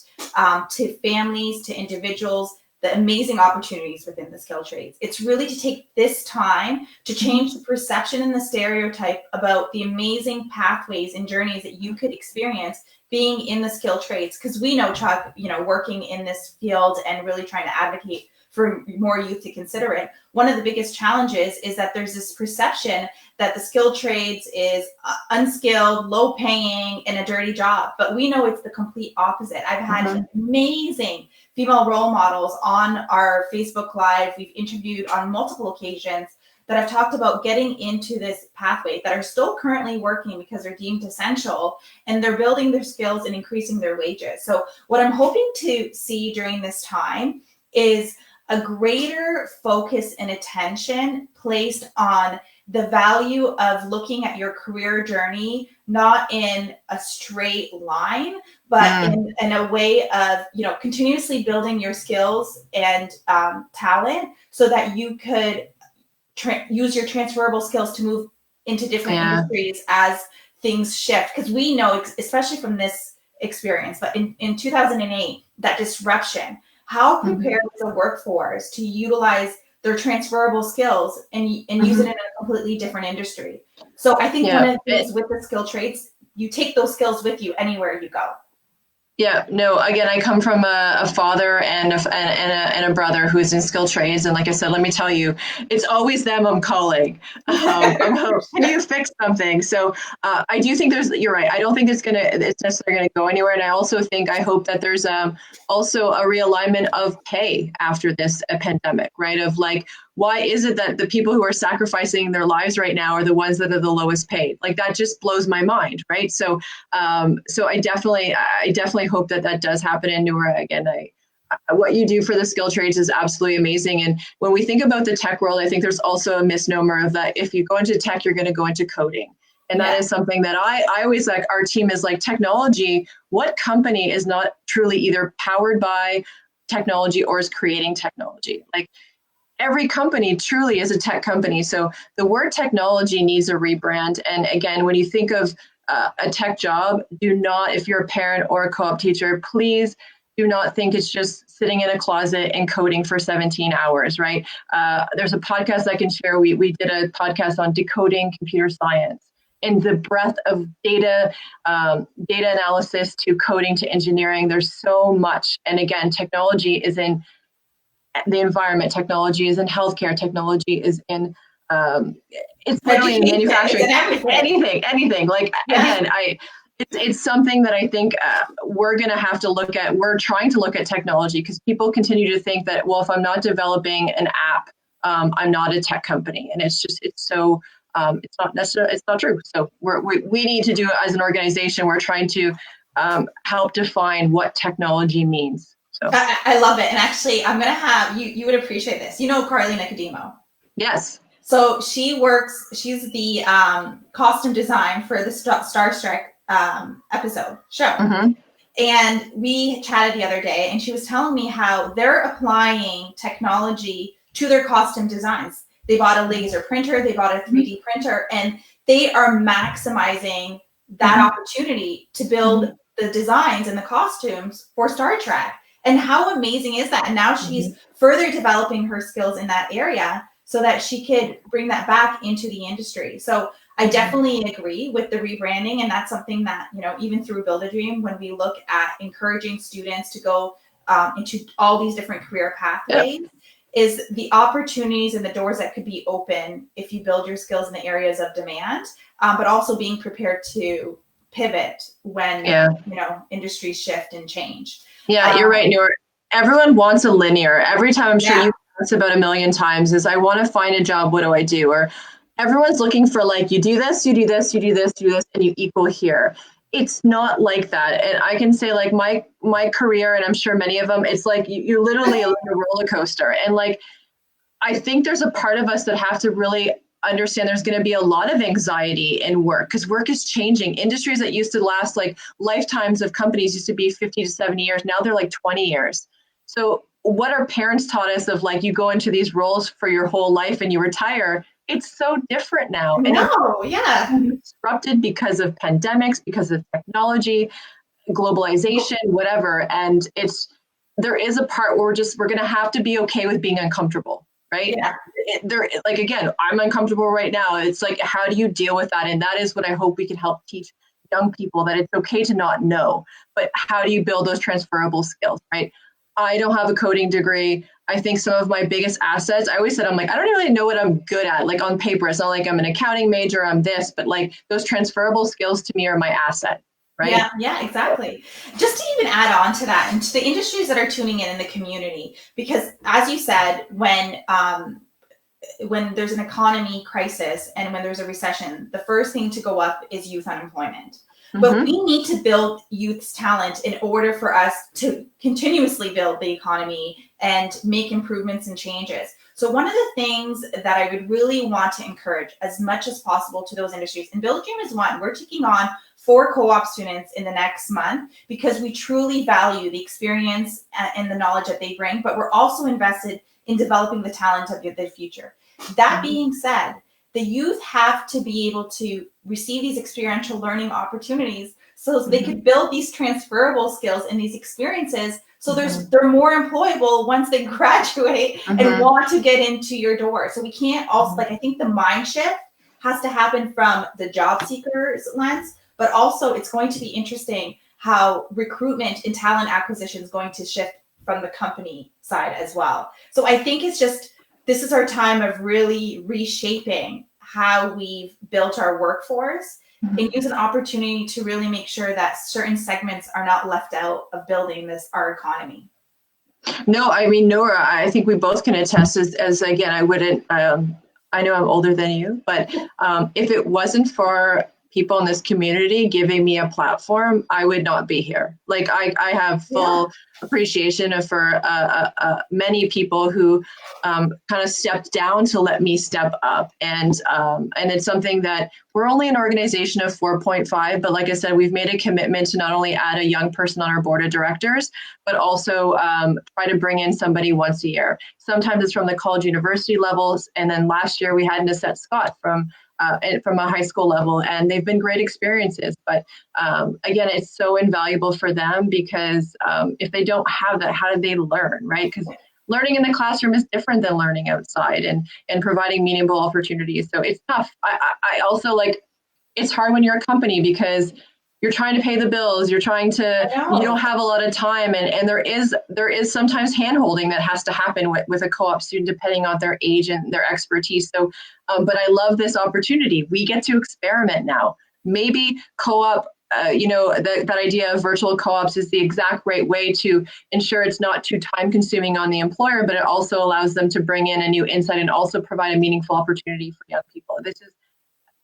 to families, to individuals, the amazing opportunities within the skilled trades. It's really to take this time to change the perception and the stereotype about the amazing pathways and journeys that you could experience being in the skilled trades. Because we know, Chuck, working in this field and really trying to advocate for more youth to consider it, one of the biggest challenges is that there's this perception that the skilled trades is unskilled, low paying, and a dirty job. But we know it's the complete opposite. I've had amazing female role models on our Facebook Live. We've interviewed on multiple occasions that have talked about getting into this pathway, that are still currently working because they're deemed essential, and they're building their skills and increasing their wages. So what I'm hoping to see during this time is a greater focus and attention placed on the value of looking at your career journey, not in a straight line, but in a way of, continuously building your skills and talent so that you could use your transferable skills to move into different industries as things shift. Because we know, especially from this experience, but in 2008, that disruption, how prepared is the workforce to utilize their transferable skills and use it in a completely different industry? So I think one of the things with the skilled trades, you take those skills with you anywhere you go. Yeah, no, again, I come from a father and a brother who is in skilled trades. And like I said, let me tell you, it's always them I'm calling. Can you fix something? So I do think you're right. I don't think it's necessarily going to go anywhere. And I hope that there's also a realignment of pay after this pandemic, right? Of like, why is it that the people who are sacrificing their lives right now are the ones that are the lowest paid? Like that just blows my mind, right? So I definitely hope that does happen. And Nour, again, what you do for the skilled trades is absolutely amazing. And when we think about the tech world, I think there's also a misnomer of that if you go into tech, you're going to go into coding. And that is something that I always like. Our team is like, technology. What company is not truly either powered by technology or is creating technology? Like every company truly is a tech company. So the word technology needs a rebrand. And again, when you think of a tech job, if you're a parent or a co-op teacher, please do not think it's just sitting in a closet and coding for 17 hours, right? There's a podcast I can share. We did a podcast on decoding computer science and the breadth of data analysis to coding to engineering. There's so much. And again, technology is in the environment, technology is in healthcare, technology is in it's literally in manufacturing, anything. Like again, it's something that I think we're going to have to look at. We're trying to look at technology because people continue to think that, well, if I'm not developing an app, I'm not a tech company, and it's not true. So we need to do it as an organization. We're trying to help define what technology means. So I love it, and actually, I'm going to have you would appreciate this. Carly Nicodemo. Yes. So she's the costume design for the Star Trek show. And we chatted the other day, and she was telling me how they're applying technology to their costume designs. They bought a laser printer, they bought a 3D printer, and they are maximizing that opportunity to build the designs and the costumes for Star Trek. And how amazing is that? And now she's further developing her skills in that area so that she could bring that back into the industry. So I definitely agree with the rebranding. And that's something that, even through Build a Dream, when we look at encouraging students to go into all these different career pathways, is the opportunities and the doors that could be open if you build your skills in the areas of demand, but also being prepared to pivot when, you know, industries shift and change. Yeah, you're right, Nour. Everyone wants a linear. Every time, I'm sure you asked about 1 million times, is I want to find a job, what do I do? Or everyone's looking for like, you do this, you do this, you do this, do this, and you equal here. It's not like that. And I can say like my career, and I'm sure many of them, it's like you're literally a roller coaster. And like, I think there's a part of us that have to really understand there's going to be a lot of anxiety in work because work is changing. Industries that used to last like lifetimes of companies used to be 50 to 70 years. Now they're like 20 years. So what our parents taught us of like, you go into these roles for your whole life and you retire, it's so different now. And it's disrupted because of pandemics, because of technology, globalization, whatever. And there is a part where we're going to have to be okay with being uncomfortable, right? Like, again, I'm uncomfortable right now. It's like, how do you deal with that? And that is what I hope we can help teach young people, that it's okay to not know, but how do you build those transferable skills, right? I don't have a coding degree. I think some of my biggest assets, I always said, I'm like, I don't really know what I'm good at. Like on paper, it's not like I'm an accounting major, I'm this, but like those transferable skills to me are my asset, right? Yeah, exactly. Just to even add on to that, and to the industries that are tuning in the community, because as you said, when there's an economy crisis and when there's a recession, the first thing to go up is youth unemployment. But we need to build youth's talent in order for us to continuously build the economy and make improvements and changes. So one of the things that I would really want to encourage as much as possible to those industries, and Build a Dream is one, we're taking on 4 co-op students in the next month because we truly value the experience and the knowledge that they bring, but we're also invested in developing the talent of the future. That being said, the youth have to be able to receive these experiential learning opportunities so they could build these transferable skills and these experiences so they're more employable once they graduate and want to get into your door. So we can't also, like, I think the mind shift has to happen from the job seeker's lens, but also it's going to be interesting how recruitment and talent acquisition is going to shift from the company side as well. So I think this is our time of really reshaping how we've built our workforce and use an opportunity to really make sure that certain segments are not left out of building our economy. No, I mean, Nour, I think we both can attest as again, I wouldn't, I know I'm older than you, but if it wasn't for people in this community giving me a platform, I would not be here. Like I have full appreciation for many people who kind of stepped down to let me step up. And it's something that we're only an organization of 4.5, but like I said, we've made a commitment to not only add a young person on our board of directors, but also try to bring in somebody once a year. Sometimes it's from the college university levels. And then last year we had Nisette Scott from a high school level, and they've been great experiences. But again, it's so invaluable for them because if they don't have that, how do they learn, right? Because learning in the classroom is different than learning outside and providing meaningful opportunities. So it's tough. I also it's hard when you're a company because you're trying to pay the bills, you don't have a lot of time. And there is sometimes hand-holding that has to happen with a co-op student, depending on their age and their expertise. So, but I love this opportunity. We get to experiment now. Maybe co-op, that idea of virtual co-ops is the exact right way to ensure it's not too time consuming on the employer, but it also allows them to bring in a new insight and also provide a meaningful opportunity for young people.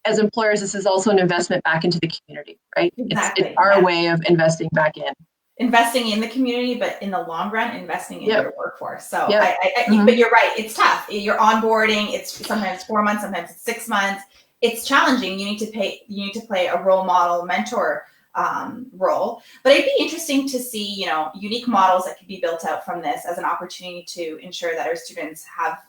As employers, this is also an investment back into the community, right? Exactly. It's our way of investing back in. Investing in the community, but in the long run, investing in your workforce. So, but you're right. It's tough. You're onboarding. It's sometimes 4 months, sometimes it's 6 months. It's challenging. You need to play a role model, mentor role. But it'd be interesting to see, unique models that could be built out from this as an opportunity to ensure that our students have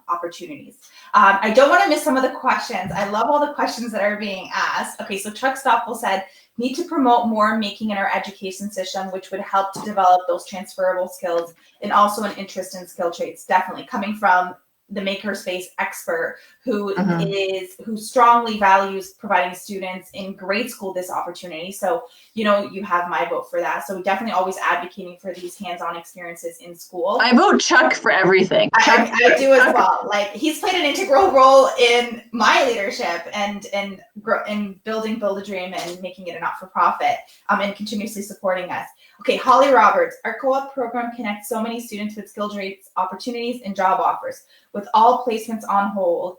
opportunities. I don't want to miss some of the questions. I love all the questions that are being asked. Okay, so Chuck Stoffel said, need to promote more making in our education system, which would help to develop those transferable skills and also an interest in skill traits. Definitely coming from the makerspace expert who strongly values providing students in grade school this opportunity. So, you know, you have my vote for that. So definitely always advocating for these hands-on experiences in school. I vote Chuck for everything. I do as well. Like, he's played an integral role in my leadership and in building Build a Dream and making it a not-for-profit, and continuously supporting us. Okay, Holly Roberts, our co-op program connects so many students with skill trades opportunities and job offers. With all placements on hold,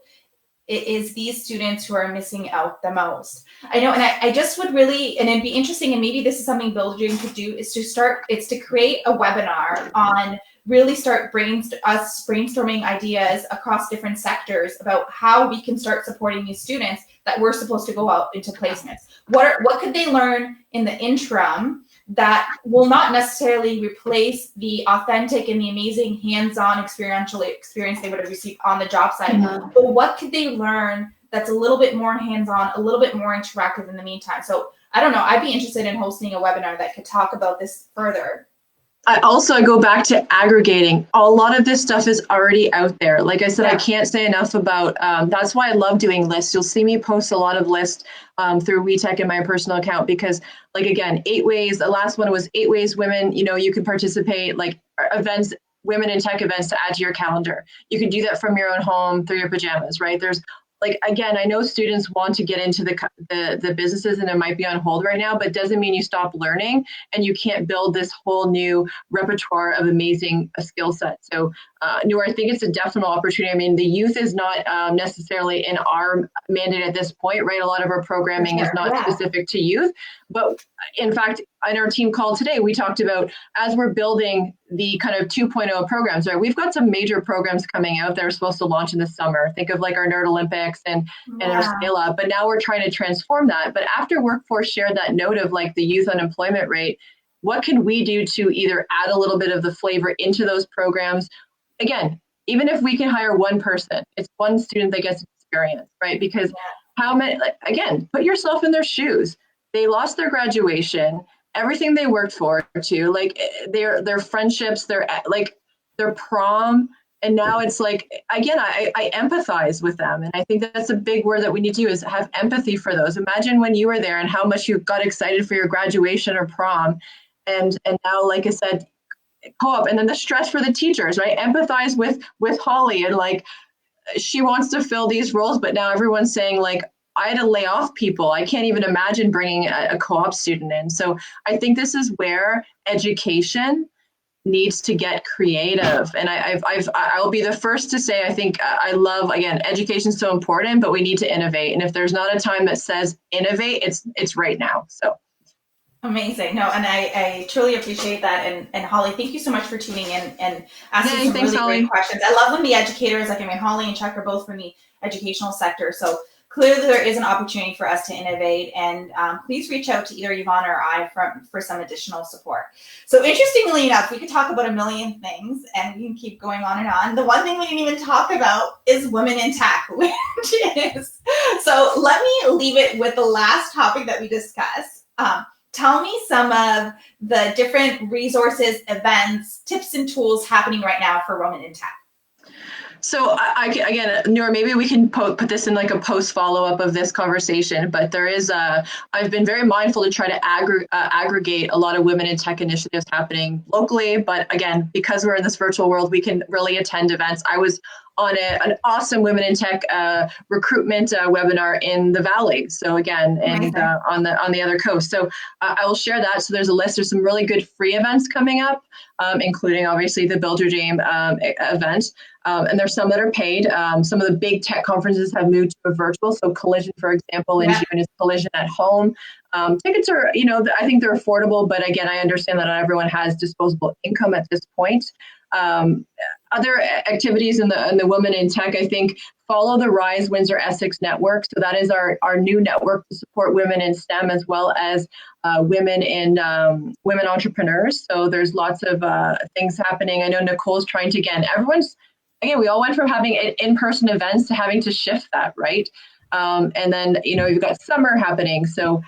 it is these students who are missing out the most. I know, and I just would really, and it'd be interesting, and maybe this is something Build a Dream could do, is to create a webinar on really start brainstorming ideas across different sectors about how we can start supporting these students that we're supposed to go out into placements. What could they learn in the interim that will not necessarily replace the authentic and the amazing hands-on experiential experience they would have received on the job site? But what could they learn that's a little bit more hands-on, a little bit more interactive in the meantime? So I don't know, I'd be interested in hosting a webinar that could talk about this further. I go back to aggregating. A lot of this stuff is already out there. Like I said, I can't say enough about, that's why I love doing lists. You'll see me post a lot of lists through WEtech in my personal account, because like, again, 8 ways, the last one was 8 ways women, you know, you can participate, like events, women in tech events to add to your calendar. You can do that from your own home through your pajamas, right? There's, like, again, I know students want to get into the businesses and it might be on hold right now, but doesn't mean you stop learning and you can't build this whole new repertoire of amazing skill sets. So Nour, I think it's a definite opportunity. I mean, the youth is not necessarily in our mandate at this point, right? A lot of our programming is not specific to youth, but in fact, in our team call today, we talked about, as we're building the kind of 2.0 programs, right? We've got some major programs coming out that are supposed to launch in the summer. Think of like our Nerd Olympics and our Scale Up, but now we're trying to transform that. But after Workforce shared that note of like the youth unemployment rate, what can we do to either add a little bit of the flavor into those programs? Again, even if we can hire one person, it's one student that gets experience, right? Because how many, like, again, put yourself in their shoes. They lost their graduation, everything they worked for to, like their friendships, their prom. And now it's like, again, I empathize with them. And I think that's a big word that we need to do, is have empathy for those. Imagine when you were there and how much you got excited for your graduation or prom. And now, like I said, co-op, and then the stress for the teachers, right? Empathize with Holly, and like, she wants to fill these roles, but now everyone's saying like, I had to lay off people. I can't even imagine bringing a co-op student in. So I think this is where education needs to get creative. And I'll be the first to say, I think I love, again, education is so important, but we need to innovate. And if there's not a time that says innovate, it's right now. So. Amazing. No, and I truly appreciate that. And Holly, thank you so much for tuning in and asking some really great questions. I love when the educators, like, I mean, Holly and Chuck are both from the educational sector. So clearly there is an opportunity for us to innovate, and please reach out to either Yvonne or I for some additional support. So interestingly enough, we could talk about a million things and we can keep going on and on. The one thing we didn't even talk about is women in tech, which is, so let me leave it with the last topic that we discussed. Tell me some of the different resources, events, tips, and tools happening right now for women in tech. So again, Nour, maybe we can put this in like a post follow-up of this conversation, but there is I've been very mindful to try to aggregate a lot of women in tech initiatives happening locally. But again, because we're in this virtual world, we can really attend events. I was on an awesome women in tech recruitment webinar in the Valley. So again, and on the other coast. So I will share that. So there's a list of some really good free events coming up, including obviously the Build Your Dream event. And there's some that are paid. Some of the big tech conferences have moved to a virtual. So Collision, for example, in June is Collision at Home. Tickets are, I think they're affordable, but again, I understand that not everyone has disposable income at this point. Other activities in the Women in Tech, I think, follow the Rise WindsorEssex network. So that is our new network to support women in STEM, as well as women entrepreneurs. So there's lots of things happening. I know Nicole's trying to, we all went from having in-person events to having to shift that, right? And then, you've got summer happening. So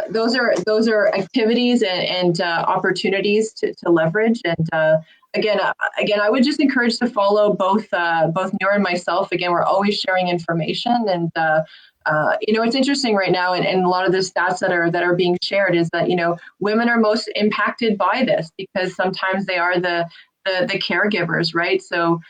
those are activities and opportunities to leverage. And again, I would just encourage to follow both Nour and myself. Again, we're always sharing information, and it's interesting right now, and a lot of the stats that are being shared is that women are most impacted by this because sometimes they are the caregivers, right? So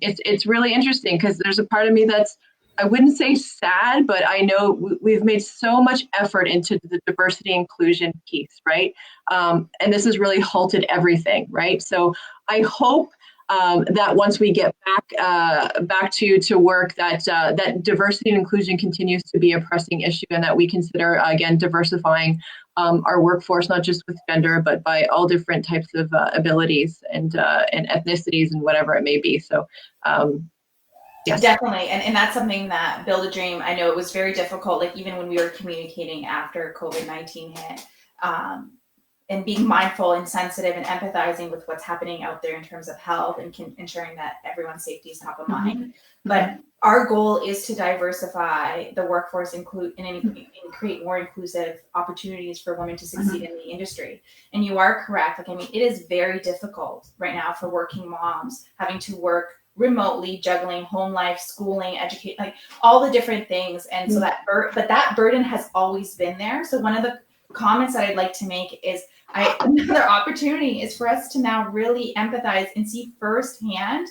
it's really interesting because there's a part of me that's, I wouldn't say sad, but I know we've made so much effort into the diversity inclusion piece, right? And this has really halted everything, right? So I hope that once we get back to work, that diversity and inclusion continues to be a pressing issue, and that we consider again diversifying our workforce, not just with gender, but by all different types of abilities and ethnicities and whatever it may be. So. Yes. Definitely. And that's something that Build a Dream, I know it was very difficult, like even when we were communicating after COVID-19 hit, and being mindful and sensitive and empathizing with what's happening out there in terms of health and ensuring that everyone's safety is top of mind. But our goal is to diversify the workforce, and create more inclusive opportunities for women to succeed in the industry. And you are correct. Like, I mean, it is very difficult right now for working moms having to work remotely, juggling home life, schooling, educate, like all the different things. And so that burden has always been there. So one of the comments that I'd like to make is another opportunity is for us to now really empathize and see firsthand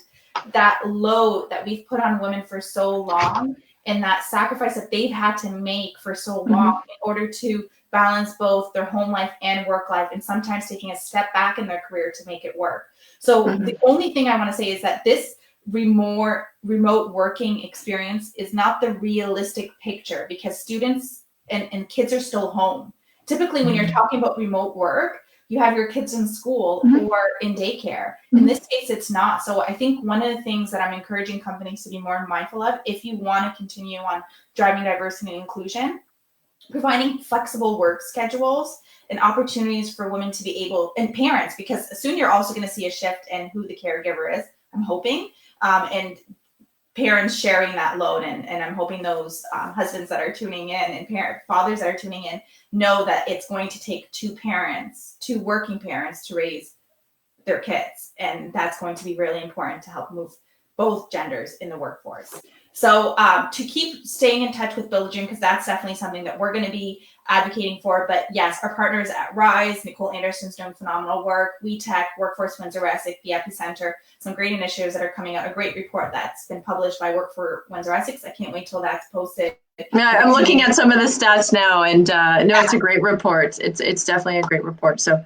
that load that we've put on women for so long, and that sacrifice that they've had to make for so long in order to balance both their home life and work life, and sometimes taking a step back in their career to make it work. So the only thing I want to say is that this remote working experience is not the realistic picture, because students and kids are still home. Typically, when you're talking about remote work, you have your kids in school or in daycare. In this case, it's not. So I think one of the things that I'm encouraging companies to be more mindful of, if you want to continue on driving diversity and inclusion, providing flexible work schedules and opportunities for women to be able, and parents, because soon you're also going to see a shift in who the caregiver is, I'm hoping, and parents sharing that load. And I'm hoping those husbands that are tuning in and fathers that are tuning in know that it's going to take two working parents to raise their kids. And that's going to be really important to help move both genders in the workforce. So to keep staying in touch with Build a Dream, because that's definitely something that we're going to be advocating for. But yes, our partners at Rise, Nicole Anderson's doing phenomenal work, WEtech, Workforce WindsorEssex, the Epicenter, some great initiatives that are coming out, a great report that's been published by Work for WindsorEssex. I can't wait till that's posted. Yeah, I'm looking at some of the stats now, and no, it's a great report. It's definitely a great report. So,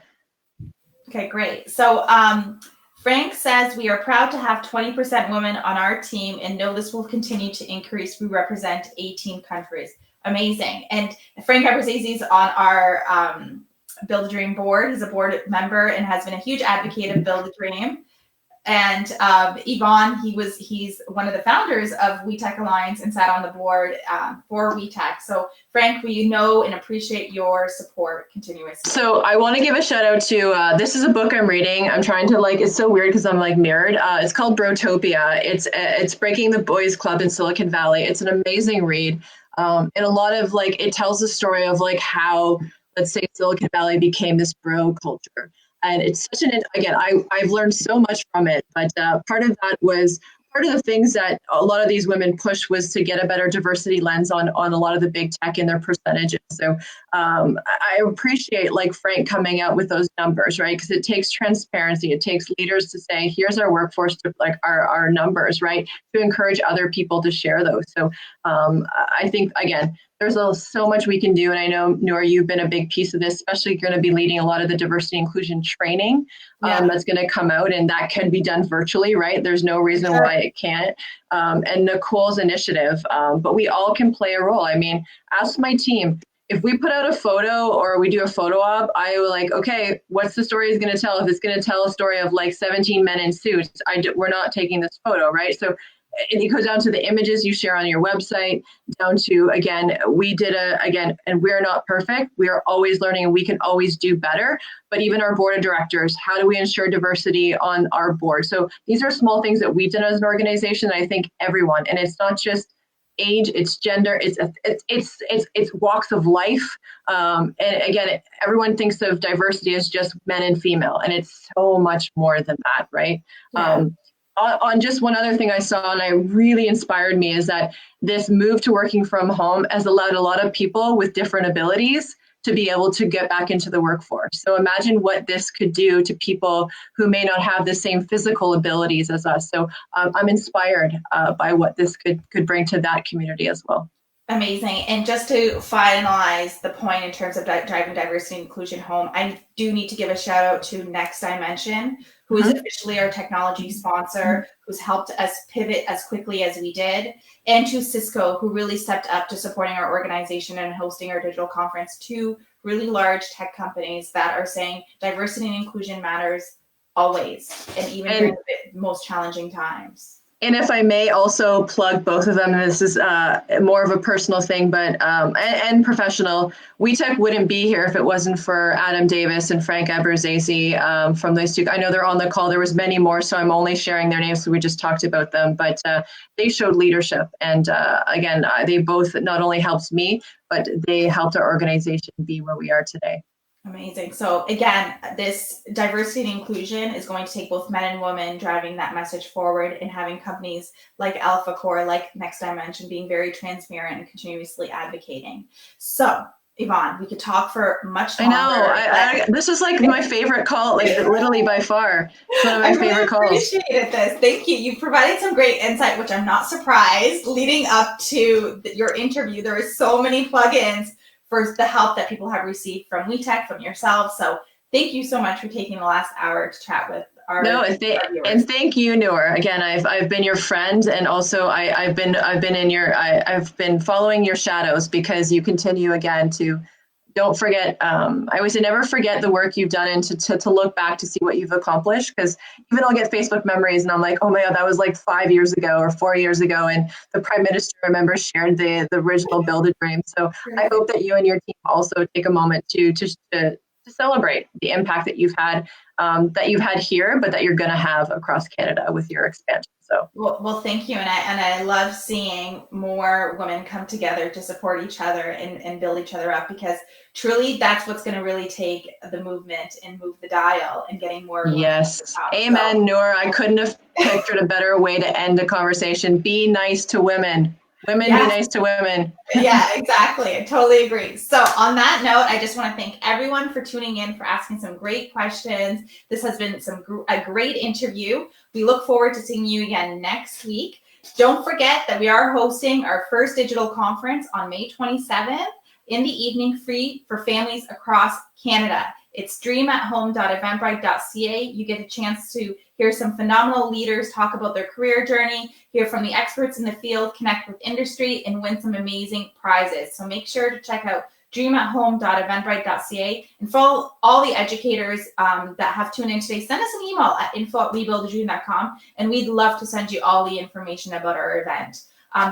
okay, great. So Frank says, we are proud to have 20% women on our team and know this will continue to increase. We represent 18 countries. Amazing. And Frank Fawaz is on our Build a Dream board. He's a board member and has been a huge advocate of Build a Dream. And Yvonne, he's one of the founders of WEtech Alliance and sat on the board for WEtech. So Frank, we know and appreciate your support continuously. So I want to give a shout out to, this is a book I'm reading. I'm trying to it's so weird because I'm mirrored. It's called 𝒊𝒕'𝒔. It's Breaking the Boys Club in Silicon Valley. It's an amazing read. And a lot of it tells the story of how, let's say, Silicon Valley became this bro culture. And it's such I've learned so much from it, but part of the things that a lot of these women pushed was to get a better diversity lens on a lot of the big tech and their percentages. So I appreciate Frank coming out with those numbers, right? Because it takes transparency. It takes leaders to say, here's our workforce, our numbers, right? To encourage other people to share those. So I think, again, there's so much we can do. And I know, Nour, you've been a big piece of this, especially going to be leading a lot of the diversity inclusion training that's going to come out, and that can be done virtually, right? There's no reason why it can't. And Nicole's initiative, but we all can play a role. I mean, ask my team. If we put out a photo or we do a photo op, I will okay, what's the story is going to tell? If it's going to tell a story of 17 men in suits, we're not taking this photo, right? So it goes down to the images you share on your website, down to, again, and we're not perfect. We are always learning and we can always do better. But even our board of directors, how do we ensure diversity on our board? So these are small things that we've done as an organization. I think everyone, and it's not just age, it's gender, it's walks of life. And again, everyone thinks of diversity as just men and female, and it's so much more than that, right? Yeah. On just one other thing I saw and I really inspired me is that this move to working from home has allowed a lot of people with different abilities to be able to get back into the workforce. So imagine what this could do to people who may not have the same physical abilities as us. So I'm inspired by what this could bring to that community as well. Amazing. And just to finalize the point in terms of driving diversity and inclusion home, I do need to give a shout out to Next Dimension, who is officially our technology sponsor, who's helped us pivot as quickly as we did, and to Cisco, who really stepped up to supporting our organization and hosting our digital conference, two really large tech companies that are saying diversity and inclusion matters always, and even during the most challenging times. And if I may also plug both of them, and this is more of a personal thing, but and professional, WEtech wouldn't be here if it wasn't for Adam Davis and 𝒊𝒏𝒏𝒐𝗂 from those two. I know they're on the call. There was many more, so I'm only sharing their names. So we just talked about them, but they showed leadership. And again, they both not only helped me, but they helped our organization be where we are today. Amazing. So again, this diversity and inclusion is going to take both men and women driving that message forward and having companies like 𝒊𝒂𝒂𝒃, like Next Dimension, being very transparent and continuously advocating. So Yvonne, we could talk for much longer. I know. This is like my favorite call, like literally by far. It's one of my favorite calls. I appreciated this. Thank you. You provided some great insight, which I'm not surprised. Leading up to your interview, there were so many plugins for the help that people have received from WEtech, from yourself. So thank you so much for taking the last hour to chat with our viewers. And thank you, Nour. Again, I've been your friend, and also I've been following your shadows, because you continue again to don't forget. I always say never forget the work you've done, and to look back to see what you've accomplished. Because even I'll get Facebook memories, and I'm like, oh my God, that was like 5 years ago or 4 years ago, and the Prime Minister, I remember, shared the original 𝒊𝒏𝒏𝒐𝒃. So I hope that you and your team also take a moment to celebrate the impact that you've had here, but that you're going to have across Canada with your expansion. So well, thank you, and I love seeing more women come together to support each other and build each other up, because truly that's what's going to really take the movement and move the dial and getting more women. Yes, amen, so. Nour. I couldn't have pictured a better way to end the conversation. Be nice to women. Women, yes. Be nice to women. Yeah, exactly. I totally agree. So on that note, I just want to thank everyone for tuning in, for asking some great questions. This has been a great interview. We look forward to seeing you again next week. Don't forget that we are hosting our first digital conference on May 27th in the evening, free for families across Canada. It's dream@home.eventbrite.ca. You get a chance to hear some phenomenal leaders talk about their career journey, hear from the experts in the field, connect with industry, and win some amazing prizes. So make sure to check out dream@home.eventbrite.ca and follow all the educators that have tuned in today. Send us an email at info@webuildadream.com, and we'd love to send you all the information about our event.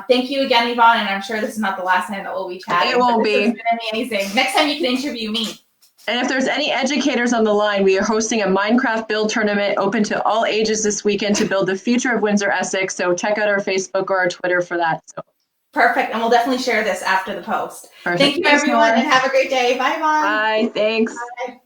Thank you again, Yvonne, and I'm sure this is not the last time that we'll be chatting. It won't be. This has been amazing. Next time you can interview me. And if there's any educators on the line, we are hosting a Minecraft build tournament open to all ages this weekend to build the future of WindsorEssex. So check out our Facebook or our Twitter for that. So. Perfect. And we'll definitely share this after the post. Perfect. Thank you, everyone, and have a great day. Bye, Yvonne. Bye. Thanks. Bye.